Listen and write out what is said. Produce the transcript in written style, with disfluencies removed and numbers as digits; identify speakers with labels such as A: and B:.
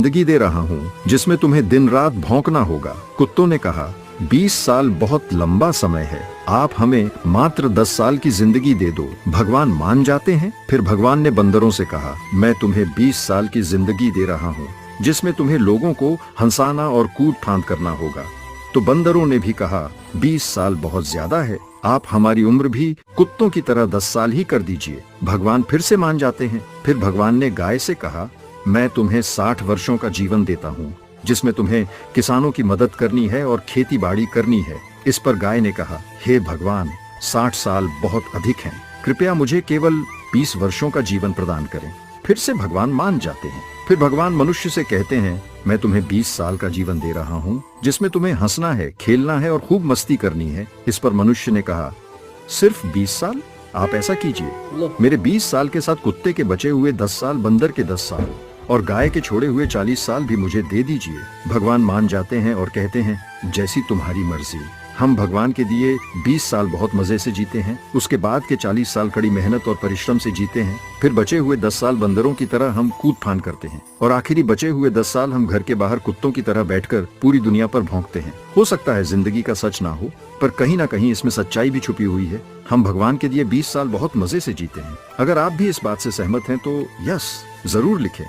A: जिंदगी दे रहा हूँ जिसमें तुम्हें दिन रात भौंकना होगा। कुत्तों ने कहा, 20 साल बहुत लंबा समय है, आप हमें मात्र 10 साल की जिंदगी दे दो। भगवान मान जाते हैं। फिर भगवान ने बंदरों से कहा, मैं तुम्हें 20 साल की जिंदगी दे रहा हूँ जिसमें तुम्हें लोगों को हंसाना और कूद फांद करना होगा। तो बंदरों ने भी कहा, 20 साल बहुत ज्यादा है, आप हमारी उम्र भी कुत्तों की तरह 10 साल ही कर दीजिए। भगवान फिर से मान जाते हैं। फिर भगवान ने गाय से कहा, मैं तुम्हें 60 वर्षों का जीवन देता हूँ जिसमें तुम्हें किसानों की मदद करनी है और खेती बाड़ी करनी है। इस पर गाय ने कहा, हे भगवान, 60 साल बहुत अधिक हैं, कृपया मुझे केवल 20 वर्षों का जीवन प्रदान करें। फिर से भगवान मान जाते हैं। फिर भगवान मनुष्य से कहते हैं, मैं तुम्हें 20 साल का जीवन दे रहा हूँ जिसमें तुम्हें हंसना है, खेलना है और खूब मस्ती करनी है। इस पर मनुष्य ने कहा, सिर्फ 20 साल? आप ऐसा कीजिए, मेरे 20 साल के साथ कुत्ते के बचे हुए 10 साल, बंदर के 10 साल और गाय के छोड़े हुए 40 साल भी मुझे दे दीजिए। भगवान मान जाते हैं और कहते हैं, जैसी तुम्हारी मर्जी। हम भगवान के दिए 20 साल बहुत मजे से जीते हैं, उसके बाद के 40 साल कड़ी मेहनत और परिश्रम से जीते हैं, फिर बचे हुए 10 साल बंदरों की तरह हम कूद फान करते हैं और आखिरी बचे हुए 10 साल हम घर के बाहर कुत्तों की तरह बैठकर पूरी दुनिया पर भौंकते हैं। हो सकता है जिंदगी का सच ना हो, पर कहीं ना कहीं इसमें सच्चाई भी छुपी हुई है। हम भगवान के दिए 20 साल बहुत मजे से जीते हैं। अगर आप भी इस बात से सहमत हैं तो यस जरूर लिखें।